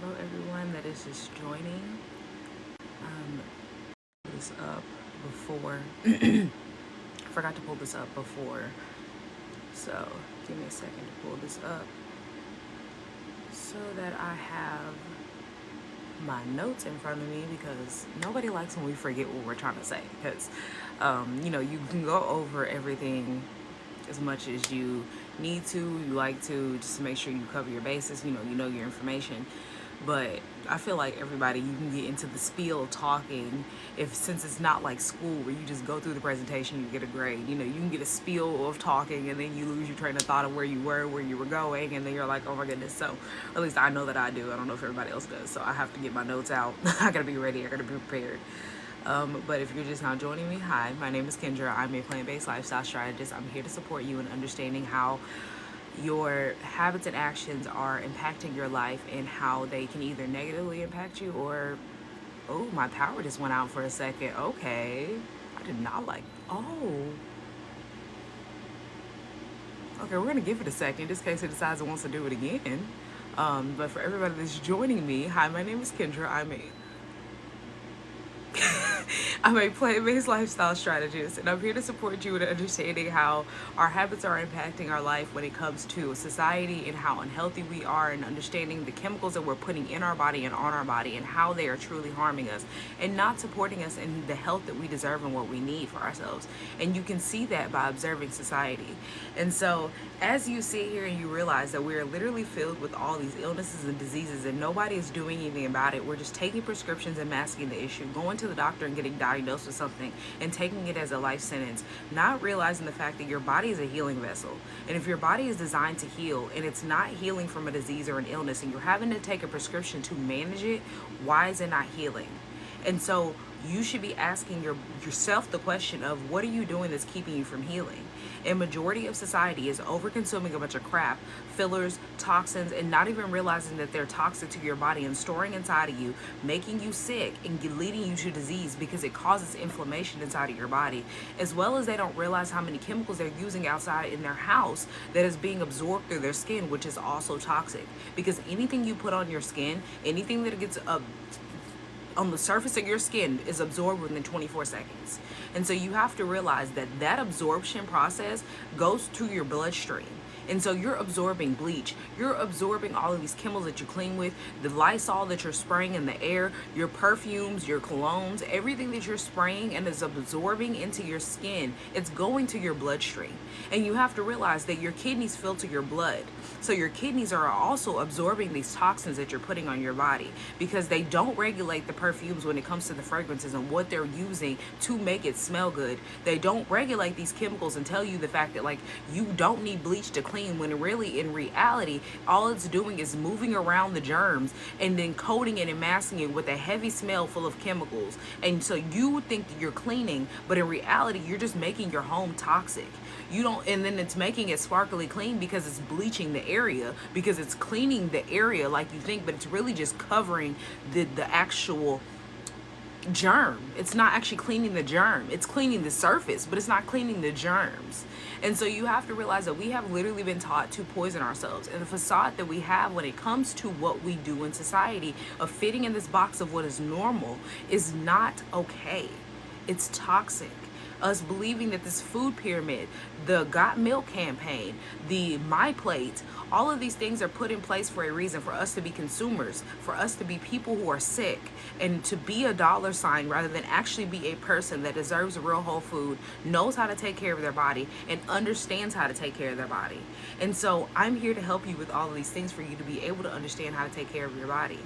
Hello, everyone that is just joining. This up before. Forgot to pull this up before, so give me a second to pull this up so that I have my notes in front of me because nobody likes when we forget what we're trying to say. Because, you can go over everything as much as you need to, you like to, just to make sure you cover your bases, you know your information. But I feel like everybody, you can get into the spiel of talking if, since it's not like school where you just go through the presentation, you get a grade. You can get a spiel of talking and then you lose your train of thought of where you were going, and then you're like, oh my goodness. So at least I know that I do. I don't know if everybody else does. So I have to get my notes out. I gotta be ready. I gotta be prepared. But if you're just now joining me, hi, my name is Kendra. I'm a plant-based lifestyle strategist. I'm here to support you in understanding how your habits and actions are impacting your life and how they can either negatively impact you or, oh, my power just went out for a second. Okay. I did not like, oh. Okay, we're going to give it a second just in case it decides it wants to do it again. But for everybody that's joining me, hi, my name is Kendra. I'm a plant-based lifestyle strategist, and I'm here to support you in understanding how our habits are impacting our life when it comes to society and how unhealthy we are, and understanding the chemicals that we're putting in our body and on our body and how they are truly harming us and not supporting us in the health that we deserve and what we need for ourselves. And you can see that by observing society. And so as you sit here and you realize that we are literally filled with all these illnesses and diseases and nobody is doing anything about it, we're just taking prescriptions and masking the issue, going to the doctor and getting diagnosed with something and taking it as a life sentence, not realizing the fact that your body is a healing vessel. And if your body is designed to heal and it's not healing from a disease or an illness and you're having to take a prescription to manage it, why is it not healing? And so you should be asking yourself the question of, what are you doing that's keeping you from healing? And majority of society is over consuming a bunch of crap, fillers, toxins, and not even realizing that they're toxic to your body and storing inside of you, making you sick and leading you to disease because it causes inflammation inside of your body. As well as they don't realize how many chemicals they're using outside in their house that is being absorbed through their skin, which is also toxic. Because anything you put on your skin, anything that gets on the surface of your skin is absorbed within 24 seconds. And so you have to realize that that absorption process goes to your bloodstream. And so you're absorbing bleach, you're absorbing all of these chemicals that you clean with, the Lysol that you're spraying in the air, your perfumes, your colognes, everything that you're spraying and is absorbing into your skin, it's going to your bloodstream. And you have to realize that your kidneys filter your blood. So your kidneys are also absorbing these toxins that you're putting on your body because they don't regulate the perfumes when it comes to the fragrances and what they're using to make it smell good. They don't regulate these chemicals and tell you the fact that, like, you don't need bleach to clean, when really in reality all it's doing is moving around the germs and then coating it and masking it with a heavy smell full of chemicals. And so you would think that you're cleaning, but in reality you're just making your home toxic. You don't, and then it's making it sparkly clean because it's bleaching the area, because it's cleaning the area like you think, but it's really just covering the actual germ. It's not actually cleaning the germ. It's cleaning the surface, but it's not cleaning the germs. And so you have to realize that we have literally been taught to poison ourselves. And the facade that we have when it comes to what we do in society of fitting in this box of what is normal is not okay. It's toxic. Us believing that this food pyramid, the Got Milk campaign, the My Plate, all of these things are put in place for a reason, for us to be consumers, for us to be people who are sick, and to be a dollar sign rather than actually be a person that deserves real whole food, knows how to take care of their body, and understands how to take care of their body. And so I'm here to help you with all of these things for you to be able to understand how to take care of your body.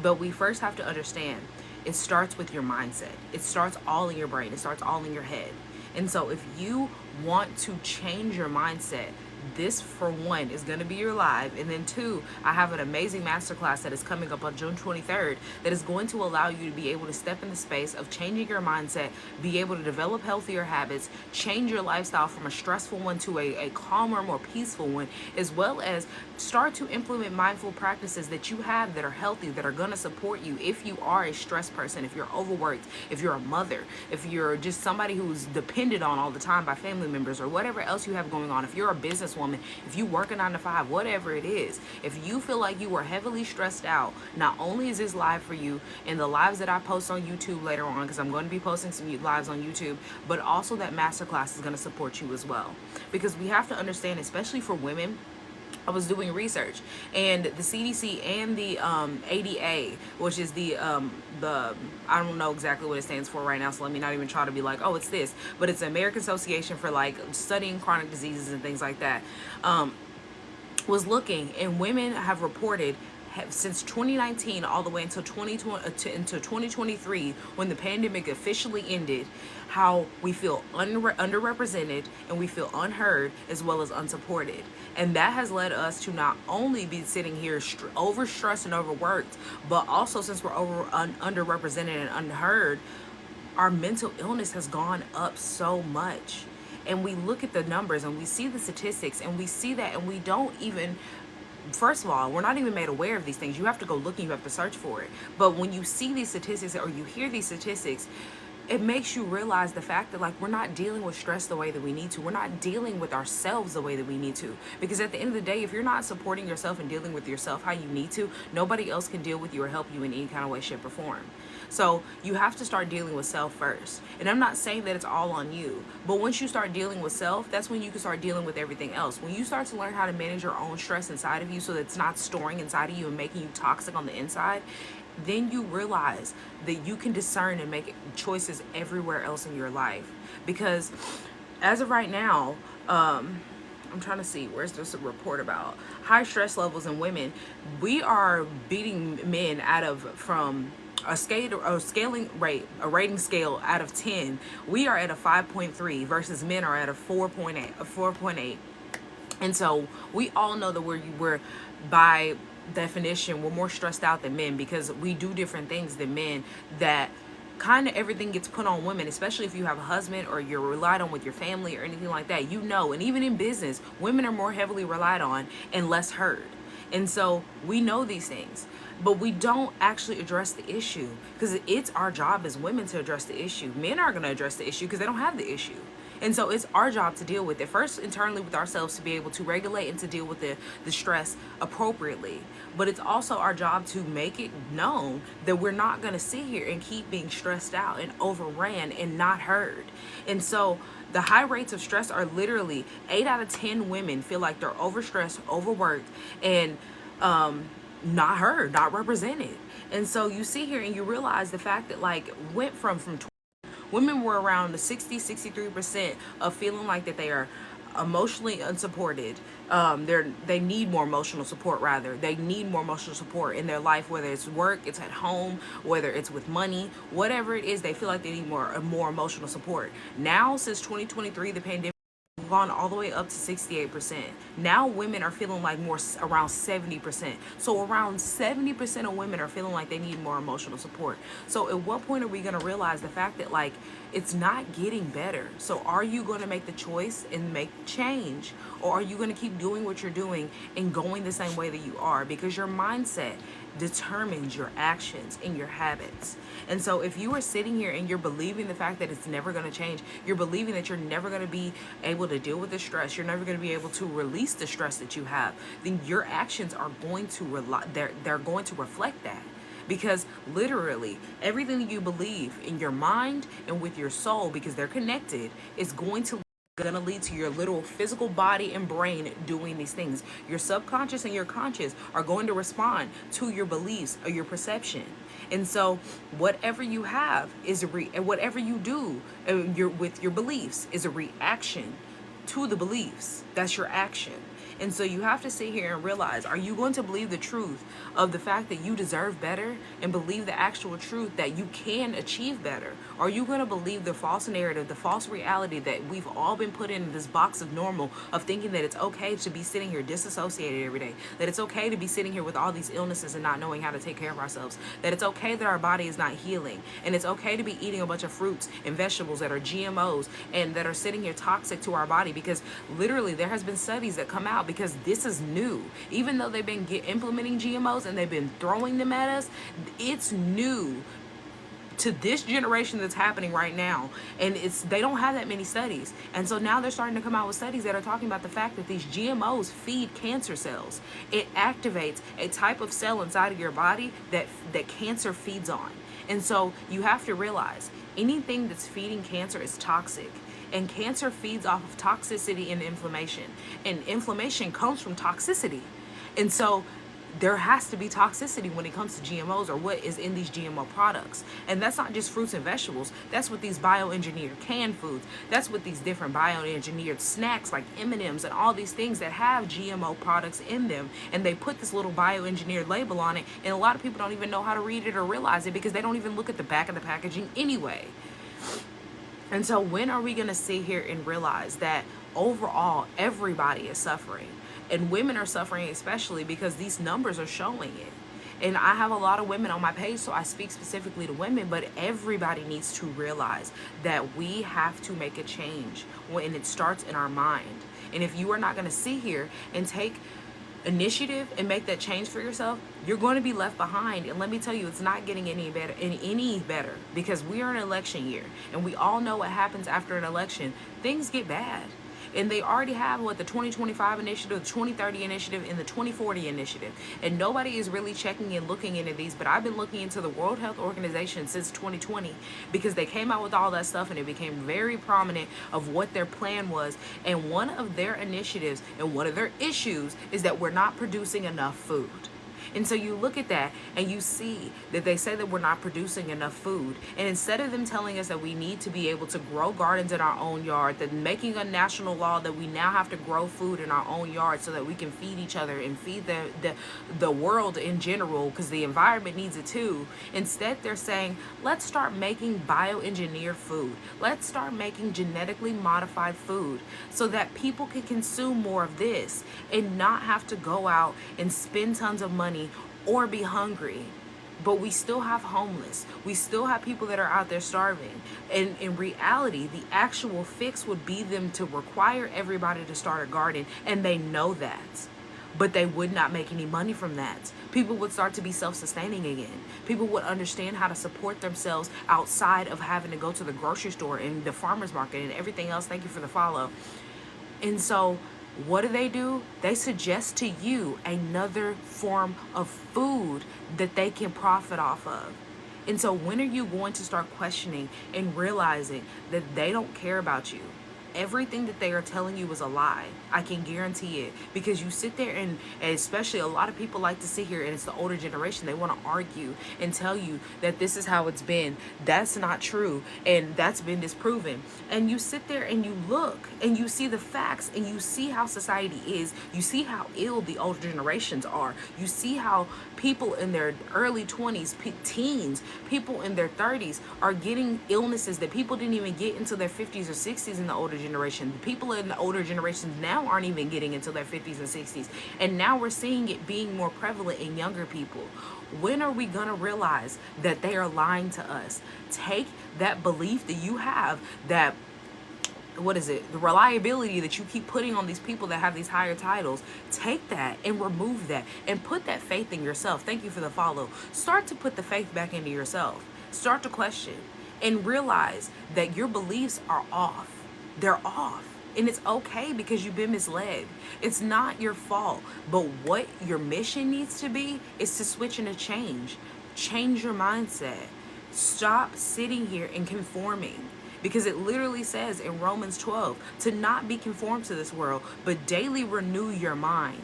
But we first have to understand, it starts with your mindset. It starts all in your brain. It starts all in your head. And so if you want to change your mindset, this, for one, is going to be your live. And then two, I have an amazing masterclass that is coming up on June 23rd that is going to allow you to be able to step in the space of changing your mindset, be able to develop healthier habits, change your lifestyle from a stressful one to a calmer, more peaceful one, as well as start to implement mindful practices that you have that are healthy, that are going to support you if you are a stressed person, if you're overworked, if you're a mother, if you're just somebody who's depended on all the time by family members or whatever else you have going on, if you're a business businesswoman, if you work a 9 to 5, whatever it is, if you feel like you are heavily stressed out, not only is this live for you and the lives that I post on YouTube later on, because I'm going to be posting some lives on YouTube, but also that masterclass is going to support you as well. Because we have to understand, especially for women, I was doing research, and the CDC and the ADA, which is the I don't know exactly what it stands for right now, so let me not even try to be like, oh, it's this, but it's the American Association for like studying chronic diseases and things like that. Was looking, and women have reported since 2019 all the way until 2020 until 2023, when the pandemic officially ended, how we feel underrepresented and we feel unheard as well as unsupported. And that has led us to not only be sitting here overstressed and overworked, but also, since we're underrepresented and unheard, our mental illness has gone up so much. And we look at the numbers and we see the statistics and we see that, and we don't even, first of all, we're not even made aware of these things. You have to go looking, you have to search for it. But when you see these statistics or you hear these statistics, it makes you realize the fact that, like, we're not dealing with stress the way that we need to. We're not dealing with ourselves the way that we need to. Because at the end of the day, if you're not supporting yourself and dealing with yourself how you need to, nobody else can deal with you or help you in any kind of way, shape, or form. So you have to start dealing with self first. And I'm not saying that it's all on you, but once you start dealing with self, that's when you can start dealing with everything else. When you start to learn how to manage your own stress inside of you so that it's not storing inside of you and making you toxic on the inside, then you realize that you can discern and make choices everywhere else in your life. Because as of right now, I'm trying to see, where's this a report about high stress levels in women? We are beating men out of, from a rating scale out of 10, we are at a 5.3 versus men are at a 4.8. And so we all know that we're by definition, we're more stressed out than men, because we do different things than men, that kind of everything gets put on women, especially if you have a husband or you're relied on with your family or anything like that, and even in business, women are more heavily relied on and less heard. And so we know these things, but we don't actually address the issue, because it's our job as women to address the issue. Men aren't going to address the issue because they don't have the issue. And so it's our job to deal with it first internally with ourselves, to be able to regulate and to deal with the stress appropriately. But it's also our job to make it known that we're not going to sit here and keep being stressed out and overran and not heard. And so the high rates of stress are literally 8 out of 10 women feel like they're overstressed, overworked, and not heard, not represented. And so you see here and you realize the fact that, like, went from women were around the 63% of feeling like that they are emotionally unsupported. They need more emotional support, rather. They need more emotional support in their life, whether it's work, it's at home, whether it's with money, whatever it is, they feel like they need more emotional support. Now, since 2023, the pandemic gone all the way up to 68%. Now women are feeling like more around 70%. So around 70% of women are feeling like they need more emotional support. So at what point are we going to realize the fact that, like, it's not getting better? So are you going to make the choice and make change, or are you going to keep doing what you're doing and going the same way that you are? Because your mindset determines your actions and your habits. And so if you are sitting here and you're believing the fact that it's never going to change, you're believing that you're never going to be able to deal with the stress, you're never going to be able to release the stress that you have, then your actions are going to they're going to reflect that. Because literally everything that you believe in your mind and with your soul, because they're connected, is going to lead to your little physical body and brain doing these things. Your subconscious and your conscious are going to respond to your beliefs or your perception. And so whatever you have is whatever you do with your beliefs is a reaction to the beliefs. That's your action. And so you have to sit here and realize, are you going to believe the truth of the fact that you deserve better and believe the actual truth that you can achieve better? Or are you going to believe the false narrative, the false reality that we've all been put in this box of normal, of thinking that it's okay to be sitting here disassociated every day, that it's okay to be sitting here with all these illnesses and not knowing how to take care of ourselves, that it's okay that our body is not healing, and it's okay to be eating a bunch of fruits and vegetables that are GMOs and that are sitting here toxic to our body? Because literally there has been studies that come out, because this is new. Even though they've been implementing GMOs and they've been throwing them at us, it's new to this generation that's happening right now. And they don't have that many studies, and so now they're starting to come out with studies that are talking about the fact that these GMOs feed cancer cells. It activates a type of cell inside of your body that cancer feeds on. And so you have to realize anything that's feeding cancer is toxic, and cancer feeds off of toxicity and inflammation, and inflammation comes from toxicity. And so there has to be toxicity when it comes to GMOs, or what is in these GMO products. And that's not just fruits and vegetables. That's with these bioengineered canned foods. That's with these different bioengineered snacks like M&Ms and all these things that have GMO products in them. And they put this little bioengineered label on it. And a lot of people don't even know how to read it or realize it because they don't even look at the back of the packaging anyway. And so when are we going to sit here and realize that overall everybody is suffering? And women are suffering especially because these numbers are showing it. And I have a lot of women on my page, so I speak specifically to women, but everybody needs to realize that we have to make a change when it starts in our mind. And if you are not going to sit here and take initiative and make that change for yourself, you're going to be left behind. And let me tell you, it's not getting any better because we are in an election year, and we all know what happens after an election. Things get bad. And they already have the 2025 initiative, the 2030 initiative, and the 2040 initiative. And nobody is really checking and looking into these. But I've been looking into the World Health Organization since 2020 because they came out with all that stuff, and it became very prominent of what their plan was. And one of their initiatives and one of their issues is that we're not producing enough food. And so you look at that and you see that they say that we're not producing enough food. And instead of them telling us that we need to be able to grow gardens in our own yard, that making a national law that we now have to grow food in our own yard so that we can feed each other and feed the world in general, because the environment needs it too. Instead, they're saying, let's start making bioengineered food. Let's start making genetically modified food so that people can consume more of this and not have to go out and spend tons of money or be hungry. But we still have homeless. We still have people that are out there starving. And in reality, the actual fix would be them to require everybody to start a garden, and they know that. But they would not make any money from that. People would start to be self-sustaining again. People would understand how to support themselves outside of having to go to the grocery store and the farmer's market and everything else. Thank you for the follow. And so what do? They suggest to you another form of food that they can profit off of. And so when are you going to start questioning and realizing that they don't care about you? Everything that they are telling you is a lie. I can guarantee it. Because you sit there and especially a lot of people like to sit here, and it's the older generation, they want to argue and tell you that this is how it's been. That's not true. And that's been disproven. And you sit there and you look and you see the facts and you see how society is. You see how ill the older generations are. You see how people in their early 20s, teens, people in their 30s are getting illnesses that people didn't even get into their 50s or 60s in the older generation. The people in the older generations now aren't even getting into their 50s and 60s. And now we're seeing it being more prevalent in younger people. When are we going to realize that they are lying to us? Take that belief that you have, that the reliability that you keep putting on these people that have these higher titles, take that and remove that and put that faith in yourself. Thank you for the follow. Start to put the faith back into yourself. Start to question and realize that your beliefs are off. They're off. And it's okay because you've been misled. It's not your fault. But what your mission needs to be is to switch and to change. Change your mindset. Stop sitting here and conforming. Because it literally says in Romans 12 to not be conformed to this world, but daily renew your mind.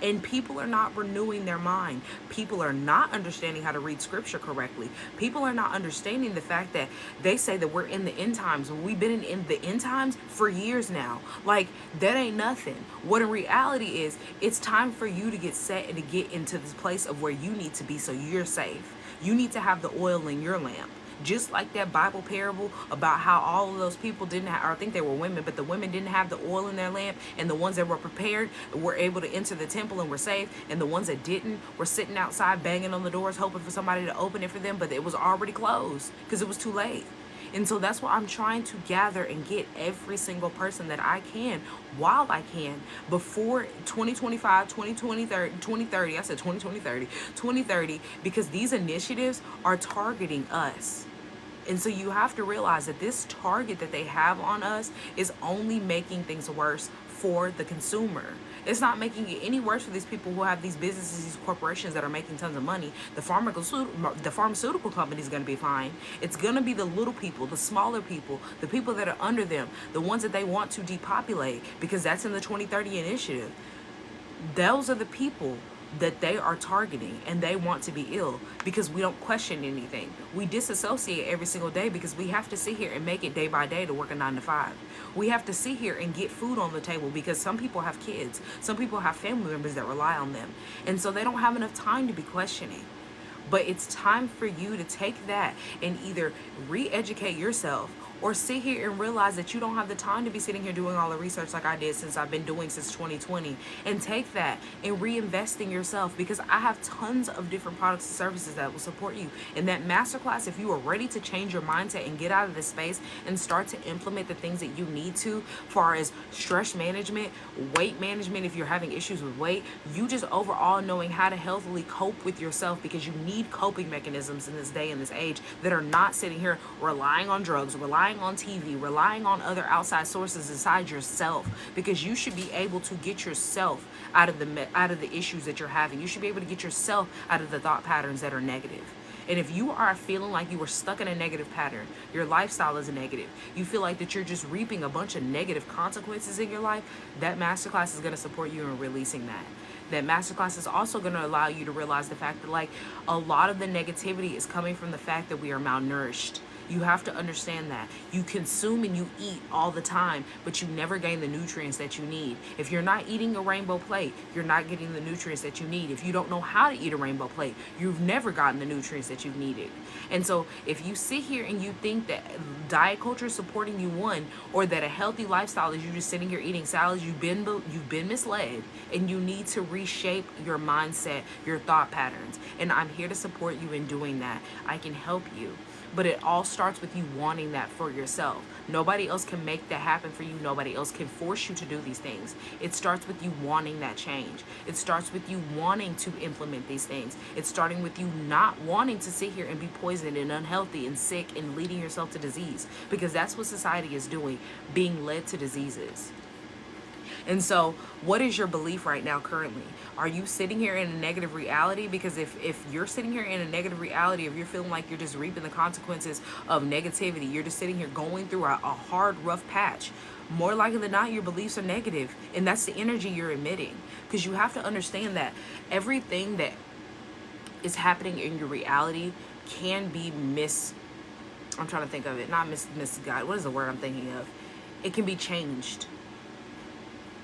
And people are not renewing their mind. People are not understanding how to read scripture correctly. People are not understanding the fact that they say that we're in the end times. We've been in the end times for years now. Like, that ain't nothing. What in reality is, it's time for you to get set and to get into this place of where you need to be so you're safe. You need to have the oil in your lamp. Just like that Bible parable about how all of those people didn't have, or I think they were women, but the women didn't have the oil in their lamp, and the ones that were prepared were able to enter the temple and were saved, and the ones that didn't were sitting outside banging on the doors hoping for somebody to open it for them, but it was already closed because it was too late. And so that's why I'm trying to gather and get every single person that I can while I can before 2025, 2030, I said 2030, because these initiatives are targeting us. And so you have to realize that this target that they have on us is only making things worse for the consumer. It's not making it any worse for these people who have these businesses, these corporations that are making tons of money. The pharmaceutical company is going to be fine. It's going to be the little people, the smaller people, the people that are under them, the ones that they want to depopulate, because that's in the 2030 initiative. Those are the people that they are targeting, and they want to be ill because we don't question anything. We disassociate every single day because we have to sit here and make it day by day to work a 9 to 5. We have to sit here and get food on the table because some people have kids, some people have family members that rely on them, and so they don't have enough time to be questioning. But it's time for you to take that and either re-educate yourself or sit here and realize that you don't have the time to be sitting here doing all the research like I did since I've been doing since 2020, and take that and reinvest in yourself, because I have tons of different products and services that will support you. In that masterclass, if you are ready to change your mindset and get out of this space and start to implement the things that you need to, far as stress management, weight management, if you're having issues with weight, you just overall knowing how to healthily cope with yourself, because you need coping mechanisms in this day and this age that are not sitting here relying on drugs, relying on TV, relying on other outside sources inside yourself, because you should be able to get yourself out of the issues that you're having. You should be able to get yourself out of the thought patterns that are negative. And if you are feeling like you are stuck in a negative pattern, your lifestyle is negative, you feel like that you're just reaping a bunch of negative consequences in your life, that masterclass is going to support you in releasing that. That masterclass is also going to allow you to realize the fact that, like, a lot of the negativity is coming from the fact that we are malnourished. You have to understand that. You consume and you eat all the time, but you never gain the nutrients that you need. If you're not eating a rainbow plate, you're not getting the nutrients that you need. If you don't know how to eat a rainbow plate, you've never gotten the nutrients that you've needed. And so if you sit here and you think that diet culture is supporting you, one, or that a healthy lifestyle is you just sitting here eating salads, you've been misled, and you need to reshape your mindset, your thought patterns. And I'm here to support you in doing that. I can help you. But it all starts with you wanting that for yourself. Nobody else can make that happen for you. Nobody else can force you to do these things. It starts with you wanting that change. It starts with you wanting to implement these things. It's starting with you not wanting to sit here and be poisoned and unhealthy and sick and leading yourself to disease, because that's what society is doing, being led to diseases. And so what is your belief right now currently? Are you sitting here in a negative reality? Because if you're sitting here in a negative reality, if you're feeling like you're just reaping the consequences of negativity, you're just sitting here going through a hard, rough patch, more likely than not, your beliefs are negative. And that's the energy you're emitting. Because you have to understand that everything that is happening in your reality can be I'm trying to think of it. Not misguided. What is the word I'm thinking of? It can be changed.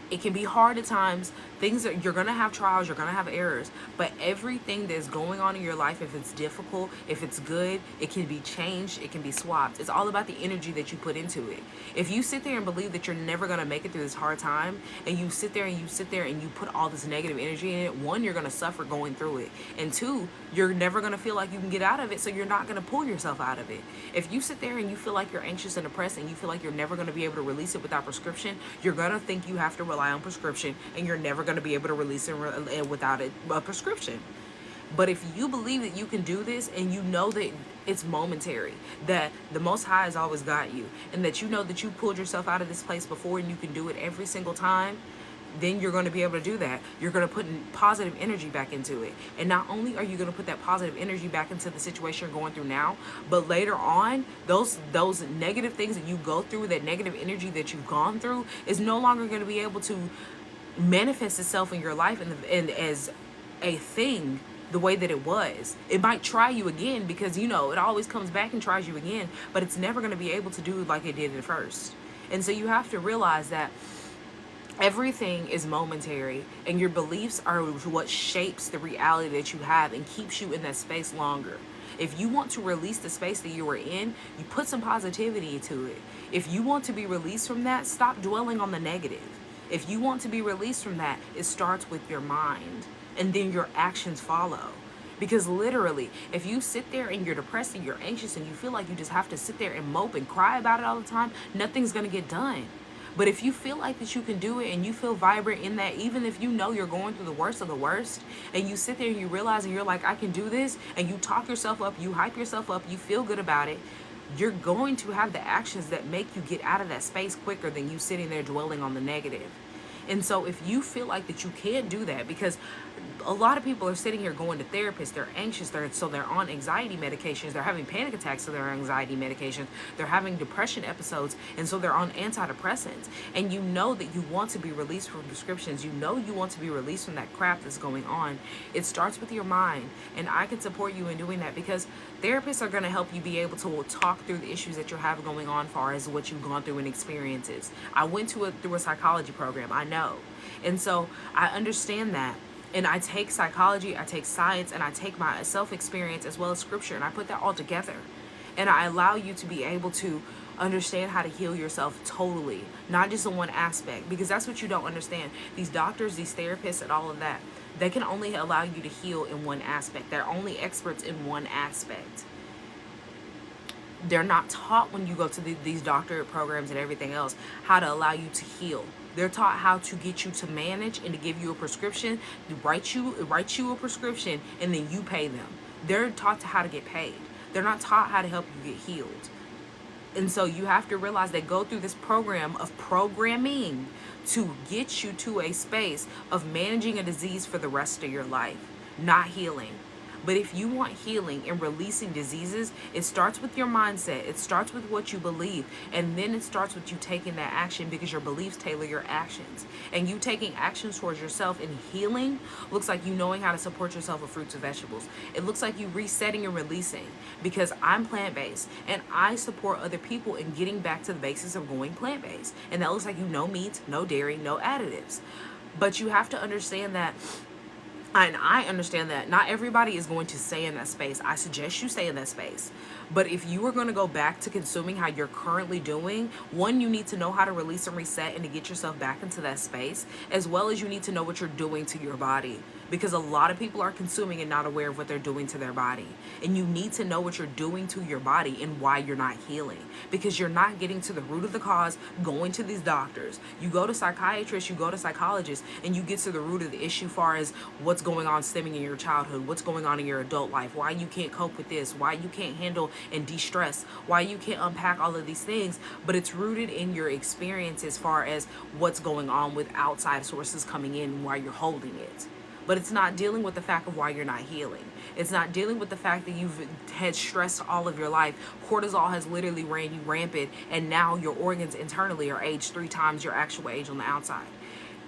It can be hard at times. You're going to have trials, you're going to have errors, but everything that's going on in your life, if it's difficult, if it's good, it can be changed, it can be swapped. It's all about the energy that you put into it. If you sit there and believe that you're never going to make it through this hard time, and you sit there and you put all this negative energy in it, one, you're going to suffer going through it, and two, you're never going to feel like you can get out of it, so you're not going to pull yourself out of it. If you sit there and you feel like you're anxious and depressed and you feel like you're never going to be able to release it without prescription, you're going to think you have to rely on prescription, and you're never going to be able to release it without a prescription. But if you believe that you can do this, and you know that it's momentary, that the Most High has always got you, and that you know that you pulled yourself out of this place before and you can do it every single time, then you're going to be able to do that. You're going to put positive energy back into it. And not only are you going to put that positive energy back into the situation you're going through now, but later on, those negative things that you go through, that negative energy that you've gone through, is no longer going to be able to manifest itself in your life and as a thing the way that it was. It might try you again, because it always comes back and tries you again, but it's never going to be able to do like it did at first. And so you have to realize that everything is momentary, and your beliefs are what shapes the reality that you have and keeps you in that space longer. If you want to release the space that you are in, you put some positivity into it. If you want to be released from that, stop dwelling on the negative. If you want to be released from that, it starts with your mind, and then your actions follow. Because literally, if you sit there and you're depressed and you're anxious and you feel like you just have to sit there and mope and cry about it all the time, nothing's going to get done. But if you feel like that you can do it, and you feel vibrant in that, even if you know you're going through the worst of the worst, and you sit there and you realize and you're like, I can do this, and you talk yourself up, you hype yourself up, you feel good about it, you're going to have the actions that make you get out of that space quicker than you sitting there dwelling on the negative. And so if you feel like that you can't do that, because a lot of people are sitting here going to therapists, they're anxious, they're on anxiety medications, they're having panic attacks, so they're on anxiety medications, they're having depression episodes, and so they're on antidepressants. And you know that you want to be released from prescriptions, you know you want to be released from that crap that's going on. It starts with your mind, and I can support you in doing that, because therapists are going to help you be able to talk through the issues that you're having going on, as far as what you've gone through and experiences. I went through a psychology program, I know, and so I understand that. And I take psychology, I take science, and I take my self-experience as well as scripture, and I put that all together. And I allow you to be able to understand how to heal yourself totally, not just in one aspect, because that's what you don't understand. These doctors, these therapists, and all of that, they can only allow you to heal in one aspect. They're only experts in one aspect. They're not taught, when you go to these doctorate programs and everything else, how to allow you to heal. They're taught how to get you to manage and to give you a prescription, to write you a prescription, and then you pay them. They're taught how to get paid. They're not taught how to help you get healed. And so you have to realize they go through this program of programming to get you to a space of managing a disease for the rest of your life, not healing. But if you want healing and releasing diseases, it starts with your mindset. It starts with what you believe. And then it starts with you taking that action, because your beliefs tailor your actions. And you taking actions towards yourself in healing looks like you knowing how to support yourself with fruits and vegetables. It looks like you resetting and releasing, because I'm plant-based and I support other people in getting back to the basis of going plant-based. And that looks like no meat, no dairy, no additives. But you have to understand that. And I understand that not everybody is going to stay in that space. I suggest you stay in that space. But if you are going to go back to consuming how you're currently doing, one, you need to know how to release and reset and to get yourself back into that space, as well as you need to know what you're doing to your body. Because a lot of people are consuming and not aware of what they're doing to their body. And you need to know what you're doing to your body and why you're not healing. Because you're not getting to the root of the cause, going to these doctors. You go to psychiatrists, you go to psychologists, and you get to the root of the issue, far as what's going on stemming in your childhood, what's going on in your adult life, why you can't cope with this, why you can't handle and de-stress, why you can't unpack all of these things. But it's rooted in your experience, as far as what's going on with outside sources coming in while you're holding it. But it's not dealing with the fact of why you're not healing. It's not dealing with the fact that you've had stress all of your life. Cortisol has literally ran you rampant, and now your organs internally are aged 3 times your actual age on the outside.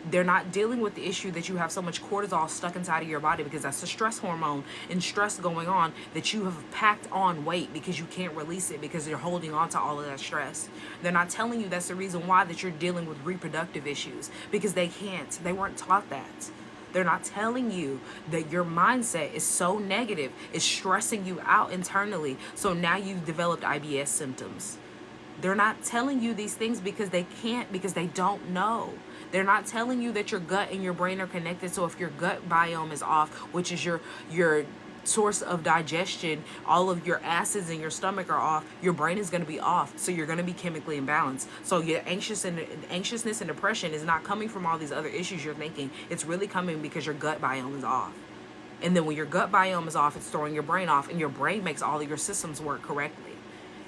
They're not dealing with the issue that you have so much cortisol stuck inside of your body, because that's the stress hormone and stress going on, that you have packed on weight because you can't release it, because you're holding on to all of that stress. They're not telling you that's the reason why that you're dealing with reproductive issues, because they can't. They weren't taught that. They're not telling you that your mindset is so negative, it's stressing you out internally, so now you've developed IBS symptoms. They're not telling you these things because they can't, because they don't know. They're not telling you that your gut and your brain are connected. So if your gut biome is off, which is your source of digestion, all of your acids in your stomach are off, your brain is going to be off. So you're going to be chemically imbalanced. So your anxiousness and depression is not coming from all these other issues you're thinking. It's really coming because your gut biome is off. And then when your gut biome is off, it's throwing your brain off, and your brain makes all of your systems work correctly.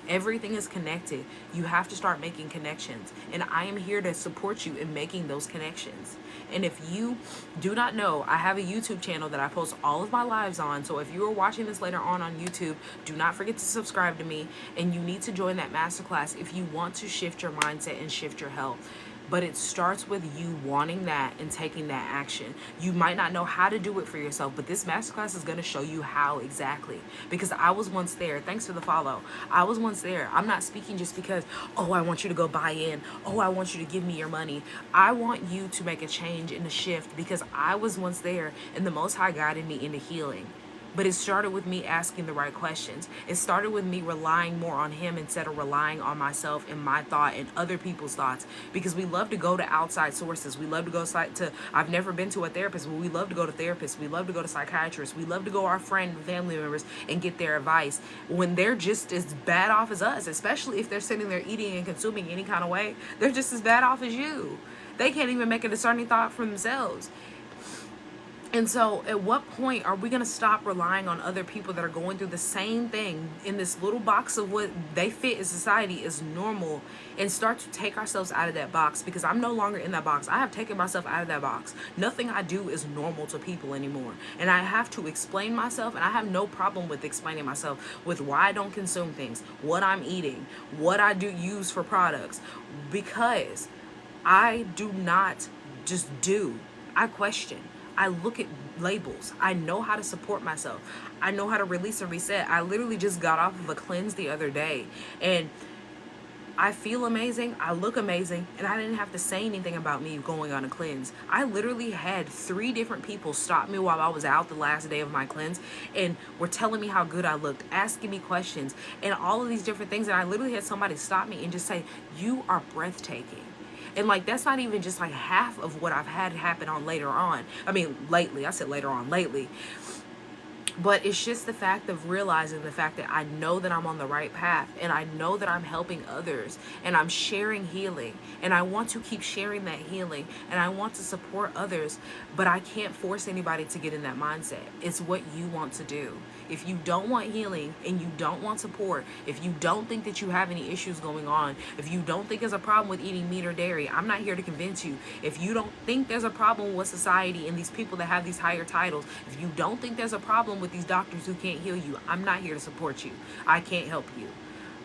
Everything is connected. You have to start making connections. And I am here to support you in making those connections. And if you do not know, I have a YouTube channel that I post all of my lives on. So if you are watching this later on YouTube, do not forget to subscribe to me. And you need to join that masterclass if you want to shift your mindset and shift your health. But it starts with you wanting that and taking that action. You might not know how to do it for yourself, but this masterclass is going to show you how exactly. Because I was once there. Thanks for the follow. I was once there. I'm not speaking just because, oh, I want you to go buy in. Oh, I want you to give me your money. I want you to make a change and a shift, because I was once there, and the Most High guided me into healing. But it started with me asking the right questions. It started with me relying more on him instead of relying on myself and my thought and other people's thoughts. Because we love to go to outside sources. We love to go to, I've never been to a therapist, but we love to go to therapists. We love to go to psychiatrists. We love to go to our friend and family members and get their advice when they're just as bad off as us, especially if they're sitting there eating and consuming any kind of way. They're just as bad off as you. They can't even make a discerning thought for themselves. And so, at what point are we going to stop relying on other people that are going through the same thing in this little box of what they fit in society is normal, and start to take ourselves out of that box? Because I'm no longer in that box. I have taken myself out of that box. Nothing I do is normal to people anymore. And I have to explain myself, and I have no problem with explaining myself with why I don't consume things, what I'm eating, what I do use for products, because I do not just do. I question. I look at labels. I know how to support myself. I know how to release and reset. I literally just got off of a cleanse the other day, and I feel amazing. I look amazing, and I didn't have to say anything about me going on a cleanse. I literally had 3 different people stop me while I was out the last day of my cleanse and were telling me how good I looked, asking me questions, and all of these different things. And I literally had somebody stop me and just say, "You are breathtaking." And like, that's not even just like half of what I've had happen on later on. I mean, lately. I said later on, lately. But it's just the fact of realizing the fact that I know that I'm on the right path, and I know that I'm helping others, and I'm sharing healing, and I want to keep sharing that healing, and I want to support others, but I can't force anybody to get in that mindset. It's what you want to do. If you don't want healing and you don't want support, if you don't think that you have any issues going on, if you don't think there's a problem with eating meat or dairy, I'm not here to convince you. If you don't think there's a problem with society and these people that have these higher titles, if you don't think there's a problem with these doctors who can't heal you, I'm not here to support you. I can't help you.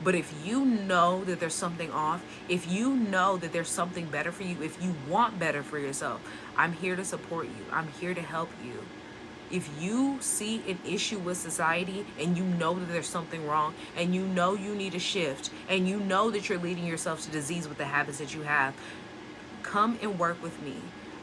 But if you know that there's something off, if you know that there's something better for you, if you want better for yourself, I'm here to support you. I'm here to help you. If you see an issue with society and you know that there's something wrong, and you know you need a shift, and you know that you're leading yourself to disease with the habits that you have, come and work with me.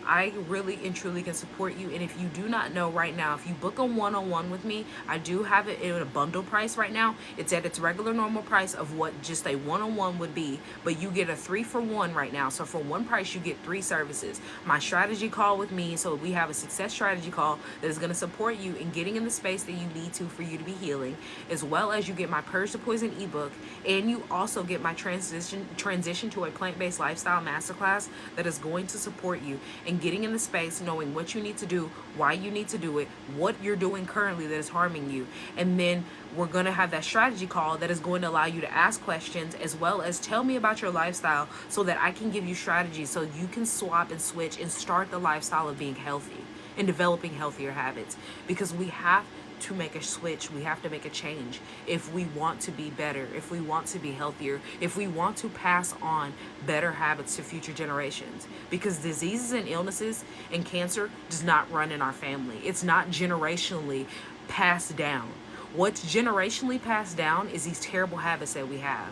I really and truly can support you. And if you do not know right now, if you book a one-on-one with me, I do have it in a bundle price right now. It's at its regular normal price of what just a one-on-one would be, but you get a 3-for-1 right now. So for one price, you get 3 services. My strategy call with me, so we have a success strategy call that is going to support you in getting in the space that you need to for you to be healing, as well as you get my Purge the Poison ebook, and you also get my transition to a plant-based lifestyle masterclass that is going to support you in getting in the space, knowing what you need to do, why you need to do it, what you're doing currently that is harming you. And then we're going to have that strategy call that is going to allow you to ask questions, as well as tell me about your lifestyle, so that I can give you strategies so you can swap and switch and start the lifestyle of being healthy and developing healthier habits. Because we have to make a switch, we have to make a change if we want to be better, if we want to be healthier, if we want to pass on better habits to future generations. Because diseases and illnesses and cancer does not run in our family. It's not generationally passed down. What's generationally passed down is these terrible habits that we have.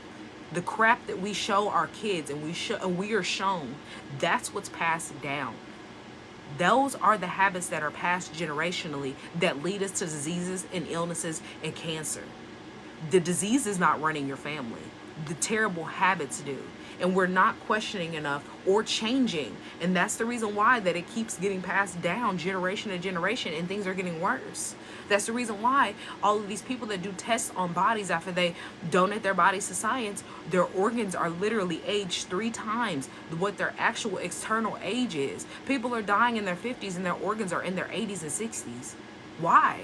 The crap that we show our kids and we are shown, that's what's passed down. Those are the habits that are passed generationally that lead us to diseases and illnesses and cancer. The disease is not running your family. The terrible habits do. And we're not questioning enough or changing. And that's the reason why that it keeps getting passed down generation to generation, and things are getting worse. That's the reason why all of these people that do tests on bodies after they donate their bodies to science, their organs are literally aged 3 times what their actual external age is. People are dying in their 50s and their organs are in their 80s and 60s. Why?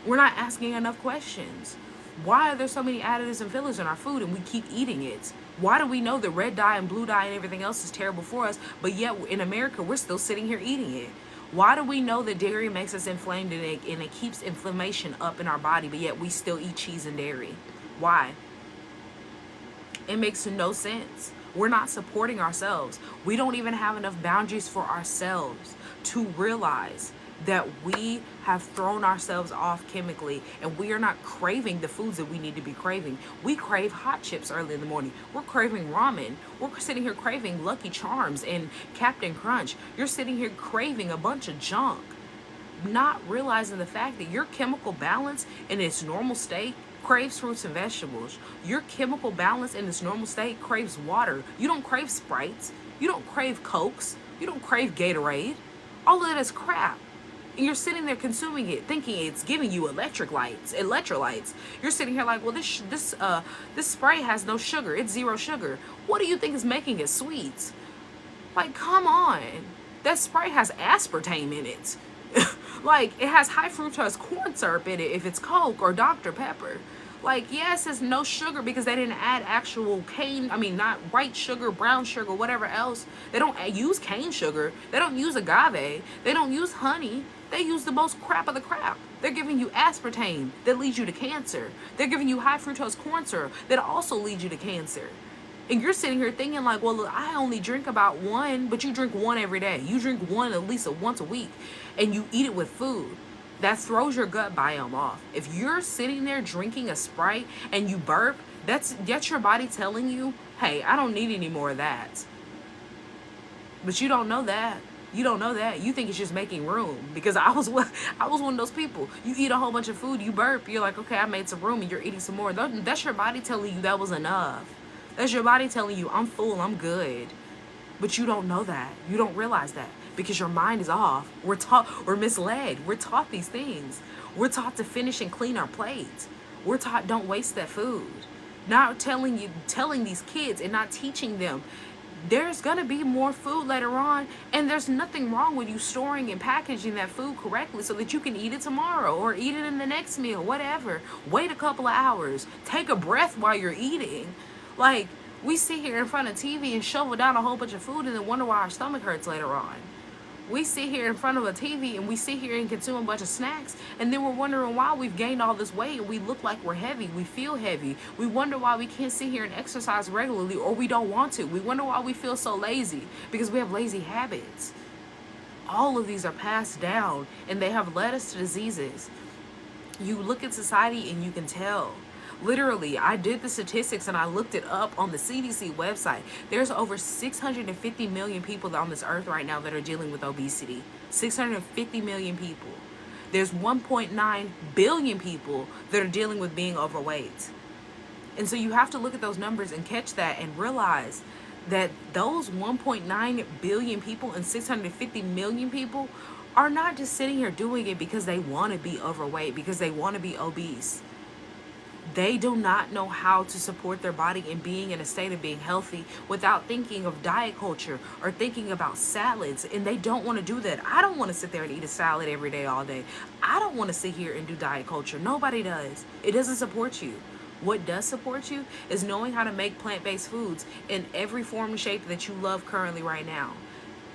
We're not asking enough questions. Why are there so many additives and fillers in our food and we keep eating it? Why do we know that red dye and blue dye and everything else is terrible for us, but yet in America we're still sitting here eating it? Why do we know that dairy makes us inflamed and it keeps inflammation up in our body, but yet we still eat cheese and dairy? Why? It makes no sense. We're not supporting ourselves. We don't even have enough boundaries for ourselves to realize that we have thrown ourselves off chemically, and we are not craving the foods that we need to be craving. We crave hot chips early in the morning. We're craving ramen. We're sitting here craving Lucky Charms and Captain Crunch. You're sitting here craving a bunch of junk, not realizing the fact that your chemical balance in its normal state craves fruits and vegetables. Your chemical balance in its normal state craves water. You don't crave Sprites. You don't crave Cokes. You don't crave Gatorade. All of that is crap. And you're sitting there consuming it, thinking it's giving you electrolytes. You're sitting here like, well, this Sprite has no sugar. It's 0 sugar. What do you think is making it sweet? Like, come on. That Sprite has aspartame in it. Like, it has high fructose corn syrup in it if it's Coke or Dr. Pepper. Like, yes, it's no sugar because they didn't add actual cane. I mean, not white sugar, brown sugar, whatever else. They don't use cane sugar. They don't use agave. They don't use honey. They use the most crap of the crap. They're giving you aspartame that leads you to cancer. They're giving you high fructose corn syrup that also leads you to cancer. And you're sitting here thinking like, well, look, I only drink about one, but you drink one every day. You drink one at least once a week, and you eat it with food. That throws your gut biome off. If you're sitting there drinking a Sprite and you burp, that's your body telling you, hey, I don't need any more of that. But you don't know that. You don't know that. You think it's just making room. Because I was one of those people. You eat a whole bunch of food, you burp, you're like, okay, I made some room, and you're eating some more. That's your body telling you that was enough. That's your body telling you, I'm full, I'm good. But you don't know that. You don't realize that because your mind is off. We're misled. We're taught these things. We're taught to finish and clean our plates. We're taught don't waste that food. Not telling these kids and not teaching them there's gonna be more food later on, and there's nothing wrong with you storing and packaging that food correctly so that you can eat it tomorrow or eat it in the next meal, whatever. Wait a couple of hours. Take a breath while you're eating. Like, we sit here in front of TV and shovel down a whole bunch of food and then wonder why our stomach hurts later on. We sit here in front of a TV and we sit here and consume a bunch of snacks, and then we're wondering why we've gained all this weight and we look like we're heavy. We feel heavy. We wonder why we can't sit here and exercise regularly, or we don't want to. We wonder why we feel so lazy because we have lazy habits. All of these are passed down and they have led us to diseases. You look at society and you can tell. Literally, I did the statistics and I looked it up on the CDC website. There's over 650 million people on this earth right now that are dealing with obesity. 650 million people. There's 1.9 billion people that are dealing with being overweight. And so you have to look at those numbers and catch that and realize that those 1.9 billion people and 650 million people are not just sitting here doing it because they want to be overweight, because they want to be obese. They do not know how to support their body in being in a state of being healthy without thinking of diet culture or thinking about salads. And they don't want to do that. I don't want to sit there and eat a salad every day, all day. I don't want to sit here and do diet culture. Nobody does. It doesn't support you. What does support you is knowing how to make plant-based foods in every form and shape that you love currently right now.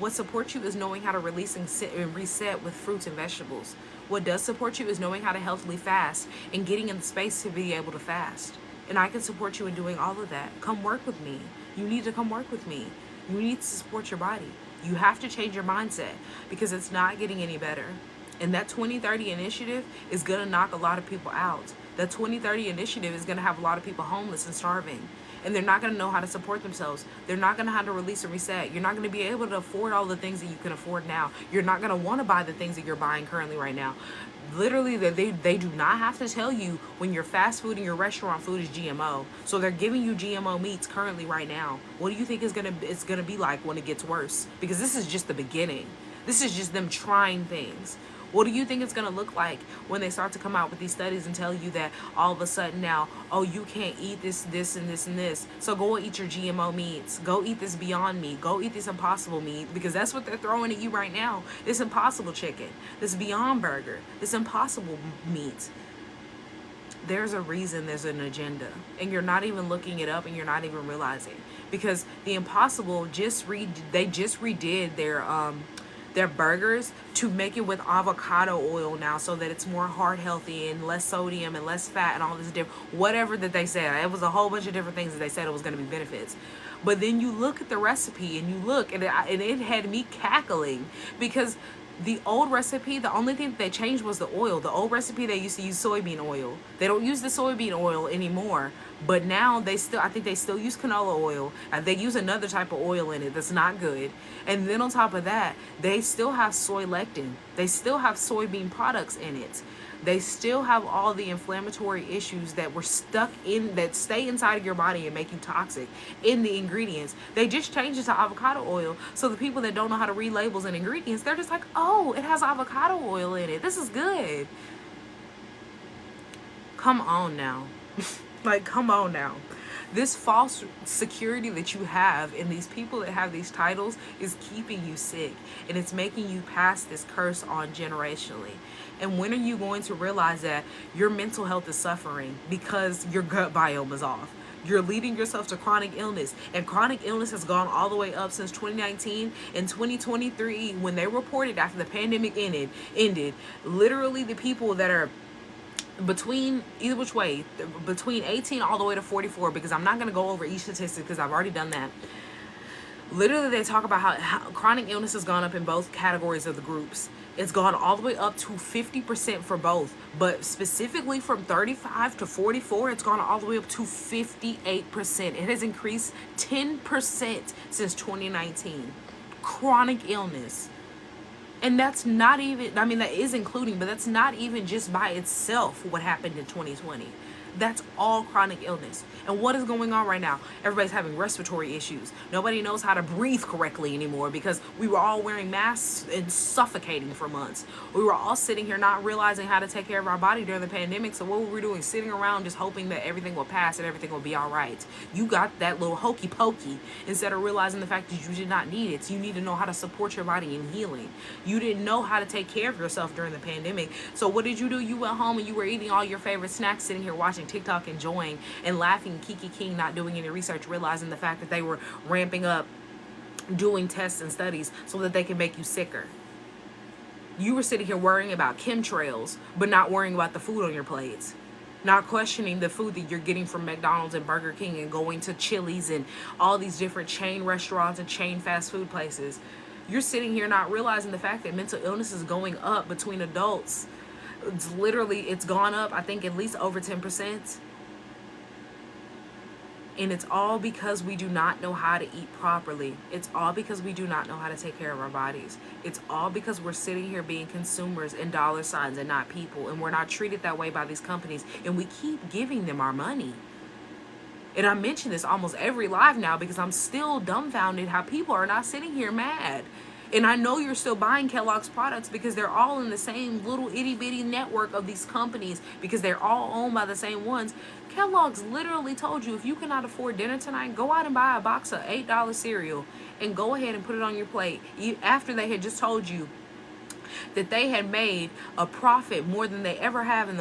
What supports you is knowing how to release and reset with fruits and vegetables. What does support you is knowing how to healthily fast and getting in the space to be able to fast. And I can support you in doing all of that. Come work with me. You need to come work with me. You need to support your body. You have to change your mindset because it's not getting any better. And that 2030 initiative is going to knock a lot of people out. That 2030 initiative is going to have a lot of people homeless and starving. And they're not going to know how to support themselves. They're not going to know how to release and reset. You're not going to be able to afford all the things that you can afford now. You're not going to want to buy the things that you're buying currently right now. Literally, they do not have to tell you when your fast food and your restaurant food is GMO. So they're giving you GMO meats currently right now. What do you think it's gonna be like when it gets worse? Because this is just the beginning. This is just them trying things. What do you think it's going to look like when they start to come out with these studies and tell you that all of a sudden now, oh, you can't eat this, and this, and this. So go eat your GMO meats. Go eat this Beyond Meat. Go eat this Impossible Meat, because that's what they're throwing at you right now. This Impossible Chicken, this Beyond Burger, this Impossible Meat. There's a reason, there's an agenda, and you're not even looking it up and you're not even realizing, because the Impossible they just redid their burgers to make it with avocado oil now, so that it's more heart healthy and less sodium and less fat and all this different whatever that they said. It was a whole bunch of different things that they said it was going to be benefits. But then you look at the recipe and you look and it had me cackling, because the old recipe, the only thing that they changed was the oil. The old recipe, they used to use soybean oil. They don't use the soybean oil anymore. But now I think they still use canola oil. And they use another type of oil in it that's not good. And then on top of that, they still have soy lectin. They still have soybean products in it. They still have all the inflammatory issues that were stuck in, that stay inside of your body and make you toxic in the ingredients. They just changed it to avocado oil. So the people that don't know how to read labels and ingredients, they're just like, oh, it has avocado oil in it. This is good. Come on now. Like, come on now. This false security that you have and these people that have these titles is keeping you sick, and it's making you pass this curse on generationally. And when are you going to realize that your mental health is suffering because your gut biome is off? You're leading yourself to chronic illness, and chronic illness has gone all the way up since 2019 and 2023 when they reported after the pandemic ended. Literally, the people that are between either which way, between 18 all the way to 44, because I'm not going to go over each statistic because I've already done that. Literally, they talk about how chronic illness has gone up in both categories of the groups. It's gone all the way up to 50% for both, but specifically from 35 to 44, it's gone all the way up to 58%. It has increased 10% since 2019. Chronic illness. And that's not even, I mean, that is including, but that's not even just by itself what happened in 2020. That's all chronic illness. And what is going on right now? Everybody's having respiratory issues. Nobody knows how to breathe correctly anymore because we were all wearing masks and suffocating for months. We were all sitting here not realizing how to take care of our body during the pandemic. So what were we doing? Sitting around just hoping that everything will pass and everything will be all right. You got that little hokey pokey instead of realizing the fact that you did not need it. So you need to know how to support your body in healing. You didn't know how to take care of yourself during the pandemic. So what did you do? You went home and you were eating all your favorite snacks, sitting here watching TikTok, enjoying and laughing, Kiki King, not doing any research, realizing the fact that they were ramping up doing tests and studies so that they can make you sicker. You were sitting here worrying about chemtrails, but not worrying about the food on your plates. Not questioning the food that you're getting from McDonald's and Burger King and going to Chili's and all these different chain restaurants and chain fast food places. You're sitting here not realizing the fact that mental illness is going up between adults. It's gone up, I think, at least over 10%. And it's all because we do not know how to eat properly. It's all because we do not know how to take care of our bodies. It's all because we're sitting here being consumers and dollar signs and not people. And we're not treated that way by these companies. And we keep giving them our money. And I mention this almost every live now because I'm still dumbfounded how people are not sitting here mad. And I know you're still buying Kellogg's products because they're all in the same little itty bitty network of these companies because they're all owned by the same ones. Kellogg's literally told you if you cannot afford dinner tonight, go out and buy a box of $8 cereal and go ahead and put it on your plate. After they had just told you that they had made a profit more than they ever have in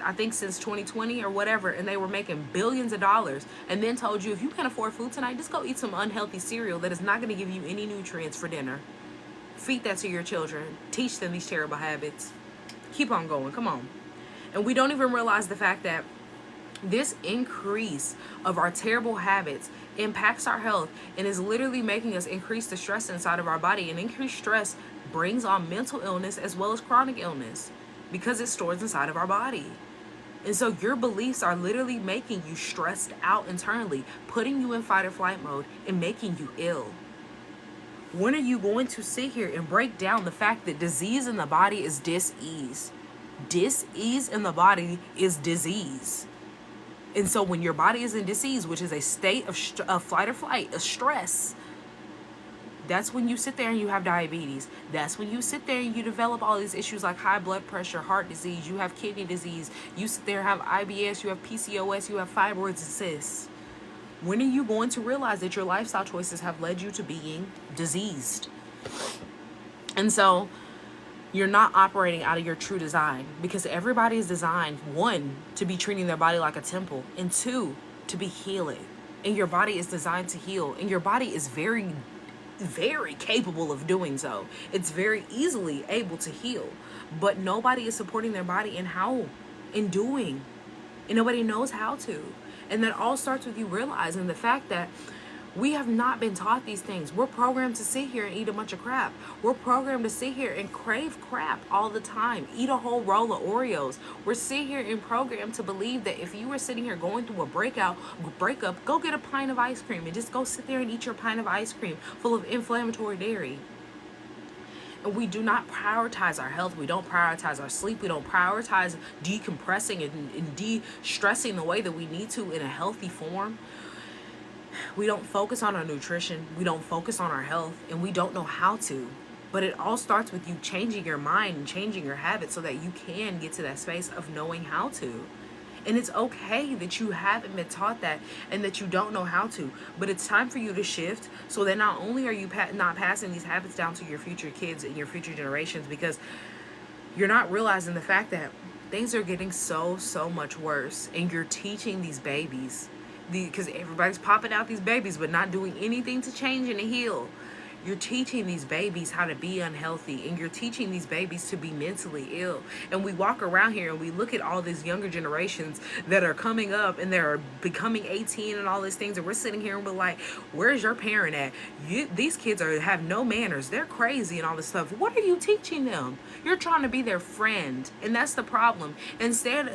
I think since 2020 or whatever, and they were making billions of dollars, and then told you if you can't afford food tonight, just go eat some unhealthy cereal that is not going to give you any nutrients for dinner. Feed that to your children. Teach them these terrible habits. Keep on going. Come on. And we don't even realize the fact that this increase of our terrible habits impacts our health and is literally making us increase the stress inside of our body. And increased stress brings on mental illness as well as chronic illness because it stores inside of our body. And so your beliefs are literally making you stressed out internally, putting you in fight or flight mode and making you ill. When are you going to sit here and break down the fact that disease in the body is dis-ease? Dis-ease in the body is disease. And so when your body is in dis-ease, which is a state of flight or flight, of stress, that's when you sit there and you have diabetes. That's when you sit there and you develop all these issues like high blood pressure, heart disease, you have kidney disease, you sit there and have IBS, you have PCOS, you have fibroids and cysts. When are you going to realize that your lifestyle choices have led you to being diseased? And so you're not operating out of your true design because everybody is designed, one, to be treating their body like a temple, and two, to be healing. And your body is designed to heal, and your body is very, very capable of doing so. It's very easily able to heal, but nobody is supporting their body in doing, and nobody knows how to. And that all starts with you realizing the fact that we have not been taught these things. We're programmed to sit here and eat a bunch of crap. We're programmed to sit here and crave crap all the time. Eat a whole roll of Oreos. We're sitting here and programmed to believe that if you were sitting here going through a breakup, go get a pint of ice cream and just go sit there and eat your pint of ice cream full of inflammatory dairy. And we do not prioritize our health. We don't prioritize our sleep. We don't prioritize decompressing and de-stressing the way that we need to in a healthy form. We don't focus on our nutrition. We don't focus on our health, and we don't know how to. But it all starts with you changing your mind and changing your habits so that you can get to that space of knowing how to. And it's okay that you haven't been taught that and that you don't know how to. But it's time for you to shift so that not only are you not passing these habits down to your future kids and your future generations, because you're not realizing the fact that things are getting so much worse, and you're teaching these babies, because everybody's popping out these babies but not doing anything to change and to heal. You're teaching these babies how to be unhealthy, and you're teaching these babies to be mentally ill. And we walk around here and we look at all these younger generations that are coming up and they're becoming 18 and all these things, and we're sitting here and we're like, where's your parent at? These kids have no manners, they're crazy and all this stuff. What are you teaching them? You're trying to be their friend, and that's the problem. Instead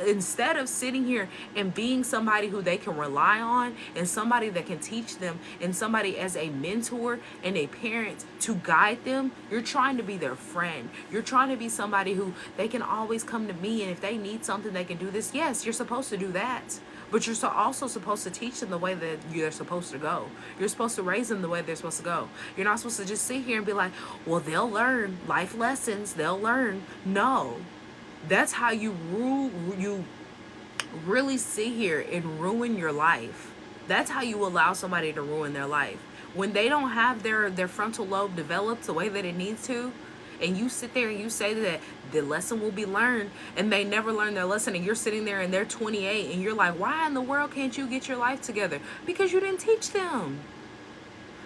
of sitting here and being somebody who they can rely on, and somebody that can teach them, and somebody as a mentor and a parent to guide them, you're trying to be their friend. You're trying to be somebody who they can always come to me, and if they need something, they can do this. Yes, you're supposed to do that. But you're also supposed to teach them the way that you're supposed to go. You're supposed to raise them the way they're supposed to go. You're not supposed to just sit here and be like, well, they'll learn life lessons. They'll learn. No. That's how you really sit here and ruin your life. That's how you allow somebody to ruin their life. When they don't have their frontal lobe developed the way that it needs to, and you sit there and you say that the lesson will be learned, and they never learn their lesson, and you're sitting there and they're 28 and you're like, why in the world can't you get your life together? Because you didn't teach them.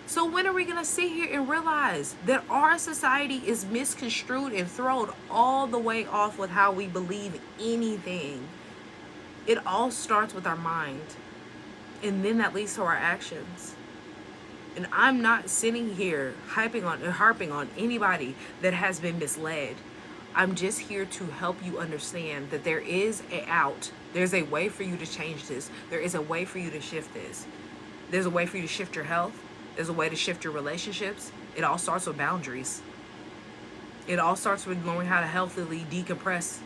So when are we going to sit here and realize that our society is misconstrued and thrown all the way off with how we believe anything? It all starts with our mind, and then that leads to our actions. And I'm not sitting here harping on anybody that has been misled. I'm just here to help you understand that there is a out. There's a way for you to change this. There is a way for you to shift this. There's a way for you to shift your health. There's a way to shift your relationships. It all starts with boundaries. It all starts with learning how to healthily decompress.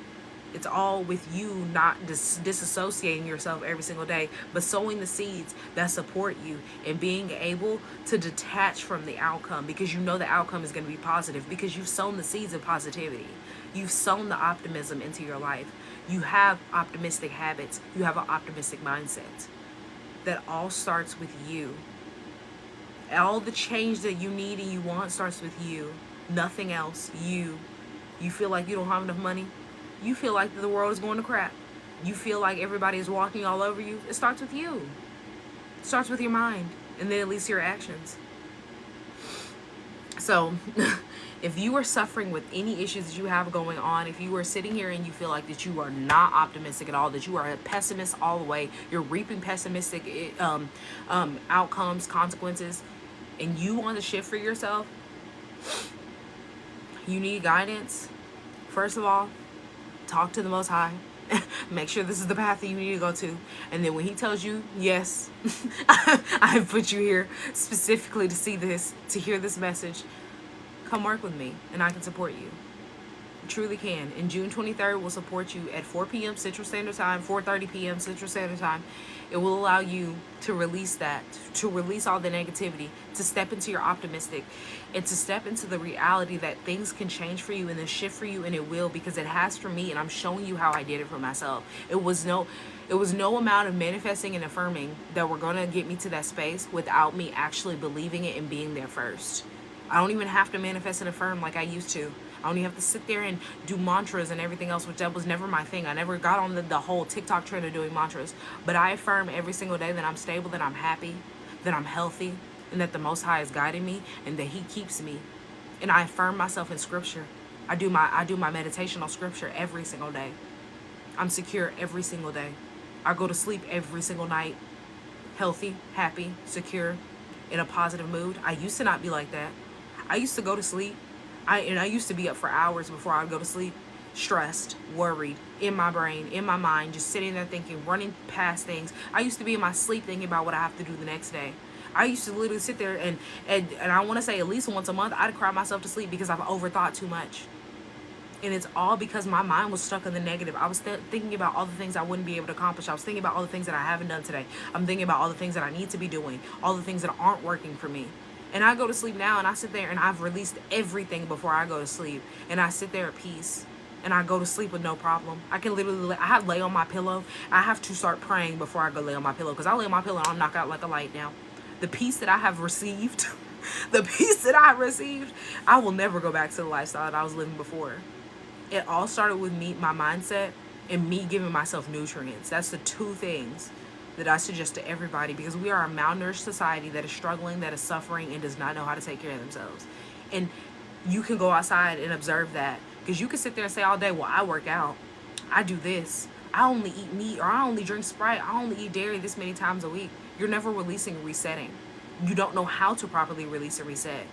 It's all with you not disassociating yourself every single day, but sowing the seeds that support you and being able to detach from the outcome, because you know the outcome is going to be positive, because you've sown the seeds of positivity. You've sown the optimism into your life. You have optimistic habits. You have an optimistic mindset. That all starts with you. All the change that you need and you want starts with you. Nothing else. You feel like you don't have enough money? You feel like the world is going to crap. You feel like everybody is walking all over you. It starts with you. It starts with your mind, and then it leads to your actions. So if you are suffering with any issues that you have going on, if you are sitting here and you feel like that you are not optimistic at all, that you are a pessimist all the way, you're reaping pessimistic outcomes, consequences, and you want to shift for yourself, you need guidance. First of all, talk to the Most High. Make sure this is the path that you need to go to. And then when he tells you, yes, I've put you here specifically to see this, to hear this message, come work with me and I can support you. Truly can. And June 23rd will support you at 4 p.m. Central Standard Time, 4:30 p.m. Central Standard Time. It will allow you to release that, to release all the negativity, to step into your optimistic, and to step into the reality that things can change for you and then shift for you, and it will, because it has for me, and I'm showing you how I did it for myself. It was no amount of manifesting and affirming that were going to get me to that space without me actually believing it and being there first. I don't even have to manifest and affirm like I used to. I don't even have to sit there and do mantras and everything else, which that was never my thing. I never got on the whole TikTok trend of doing mantras. But I affirm every single day that I'm stable, that I'm happy, that I'm healthy, and that the Most High is guiding me and that he keeps me. And I affirm myself in scripture. I do my meditation on scripture every single day. I'm secure every single day. I go to sleep every single night healthy, happy, secure, in a positive mood. I used to not be like that. I used to go to sleep. I used to be up for hours before I would go to sleep, stressed, worried, in my brain, in my mind, just sitting there thinking, running past things. I used to be in my sleep thinking about what I have to do the next day. I used to literally sit there and I want to say at least once a month, I'd cry myself to sleep because I've overthought too much. And it's all because my mind was stuck in the negative. I was thinking about all the things I wouldn't be able to accomplish. I was thinking about all the things that I haven't done today. I'm thinking about all the things that I need to be doing, all the things that aren't working for me. And I go to sleep now and I sit there and I've released everything before I go to sleep. And I sit there at peace. and I go to sleep with no problem. I can literally, I have lay on my pillow. I have to start praying before I go lay on my pillow, because I lay on my pillow and I'm knocked out like a light now. The peace that I have received, the peace that I received, I will never go back to the lifestyle that I was living before. It all started with me, my mindset, and me giving myself nutrients. That's the two things that I suggest to everybody, because we are a malnourished society that is struggling, that is suffering, and does not know how to take care of themselves. And you can go outside and observe that, because you can sit there and say all day, well, I work out, I do this, I only eat meat, or I only drink Sprite, I only eat dairy this many times a week. You're never releasing and resetting. You don't know how to properly release and reset.